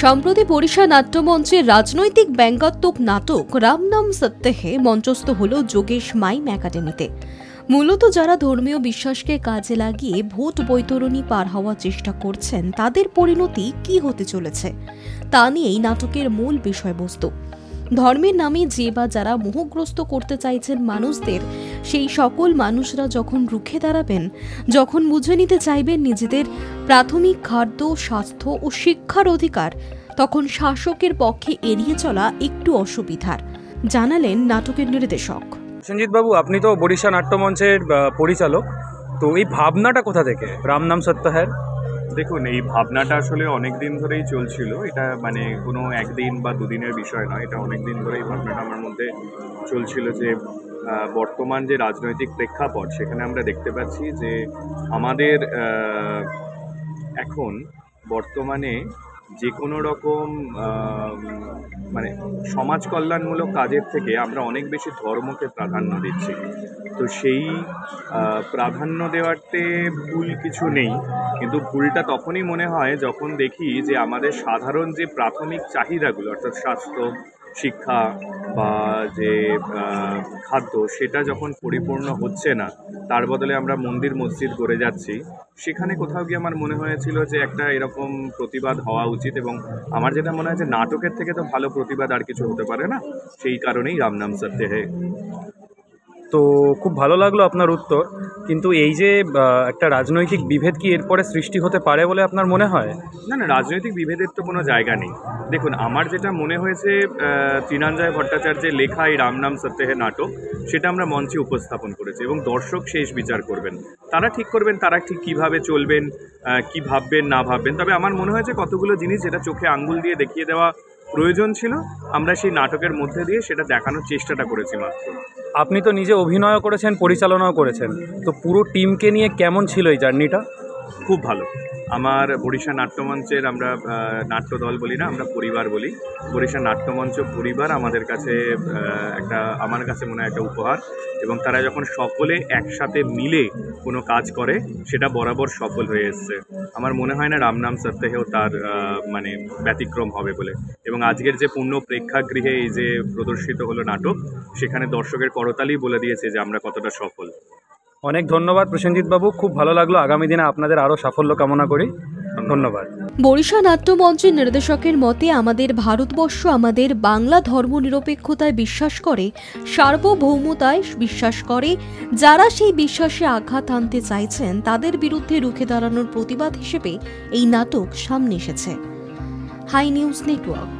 সম্প্রতি বরিশা নাট্যমঞ্চের রাজনৈতিক ব্যঙ্গাত্মক নাটক রাম নাম সত্য হে মঞ্চস্থ হল যোগেশ মাইম একাডেমিতে। মূলত যারা ধর্মীয় বিশ্বাসকে কাজে লাগিয়ে ভোট বৈতরণী পার হওয়ার চেষ্টা করছেন তাদের পরিণতি কি হতে চলেছে তা নিয়েই নাটকের মূল বিষয়বস্তু। ধর্মের নামে যে বা যারা মোহগ্রস্ত করতে চাইছেন মানুষদের, সেই সকল মানুষরা যখন রুখে দাঁড়াবেন, যখন বুঝে নিতে চাইবেন নিজেদের প্রাথমিক খাদ্য, স্বাস্থ্য ও শিক্ষার অধিকার, তখন শাসকের পক্ষে এড়িয়ে চলা একটু অসুবিধার, জানালেন নাটকের নির্দেশক। সঞ্জিত বাবু, আপনি তো বরিশা নাট্যমঞ্চের পরিচালক, তো এই ভাবনাটা কোথা থেকে রাম নাম সত্য হ্যার? দেখুন, এই ভাবনাটা আসলে অনেক দিন ধরেই চলছিল। এটা মানে কোনো একদিন বা দুদিনের বিষয় নয়, এটা অনেক দিন ধরেই ভাবনাটা আমার মধ্যে চলছিল যে বর্তমান যে রাজনৈতিক প্রেক্ষাপট, সেখানে আমরা দেখতে পাচ্ছি যে আমাদের এখন বর্তমানে যে কোনো রকম মানে সমাজ কল্যাণমূলক কাজের থেকে আমরা অনেক বেশি ধর্মকে প্রাধান্য দিচ্ছি। তো সেই প্রাধান্য দেওয়াতে ভুল কিছু নেই, কিন্তু ভুলটা তখনই মনে হয় যখন দেখি যে আমাদের সাধারণ যে প্রাথমিক চাহিদাগুলো, অর্থাৎ স্বাস্থ্য, শিক্ষা বা যে খাদ্য, সেটা যখন পরিপূর্ণ হচ্ছে না, তার বদলে আমরা মন্দির মসজিদ গড়ে যাচ্ছি। সেখানে কোথাও গিয়ে আমার মনে হয়েছিল যে একটা এরকম প্রতিবাদ হওয়া উচিত, এবং আমার যেটা মনে হয় যে নাটকের থেকে তো ভালো প্রতিবাদ আর কিছু হতে পারে না। সেই কারণেই রাম নাম সত্য হে। তো খুব ভালো লাগলো আপনার উত্তর, কিন্তু এই যে একটা রাজনৈতিক বিভেদ কি এরপরে সৃষ্টি হতে পারে বলে আপনার মনে হয়? না, রাজনৈতিক বিভেদের তো কোনো জায়গা নেই। দেখুন, আমার যেটা মনে হয়েছে, তৃণাঞ্জয় ভট্টাচার্যের লেখা এই রাম নাম সত্য হে নাটক, সেটা আমরা মঞ্চে উপস্থাপন করেছি এবং দর্শক শেষ বিচার করবেন। তারা ঠিক করবেন তারা ঠিক কীভাবে চলবেন, কী ভাববেন না ভাববেন। তবে আমার মনে হয়েছে কতগুলো জিনিস যেটা চোখে আঙ্গুল দিয়ে দেখিয়ে দেওয়া প্রয়োজন ছিল, আমরা সেই নাটকের মধ্যে দিয়ে সেটা দেখানোর চেষ্টাটা করেছি মাত্র। আপনি তো নিজে অভিনয়ও করেছেন, পরিচালনাও করেছেন, তো পুরো টিমকে নিয়ে কেমন ছিল এই জার্নিটা? খুব ভালো। আমার বরিশা নাট্যমঞ্চের, আমরা নাট্যদল বলি না, আমরা পরিবার বলি। বরিশা নাট্যমঞ্চ পরিবার আমাদের কাছে আমার কাছে মনে হয় একটা উপহার, এবং তারা যখন সকলে একসাথে মিলে কোনো কাজ করে সেটা বরাবর সফল হয়ে এসছে। আমার মনে হয় না রাম নাম সত্য হেও তার মানে ব্যতিক্রম হবে বলে। এবং আজকের যে পূর্ণ প্রেক্ষাগৃহে এই যে প্রদর্শিত হলো নাটক, সেখানে দর্শকের করতালি বলে দিয়েছে যে আমরা কতটা সফল। অনেক ধন্যবাদ প্রসেনজিৎ বাবু, খুব ভালো লাগলো। আগামী দিনে আপনাদের আরও সাফল্য কামনা করি। ধন্যবাদ। বরিশা নাট্যমঞ্চের নির্দেশকের মতে, আমাদের ভারতবর্ষ আমাদের বাংলা ধর্মনিরপেক্ষতায় বিশ্বাস করে, সার্বভৌমতায় বিশ্বাস করে। যারা সেই বিশ্বাসে আঘাত আনতে চাইছেন তাদের বিরুদ্ধে রুখে দাঁড়ানোর প্রতিবাদ হিসেবে এই নাটক সামনে এসেছে। Hi news network.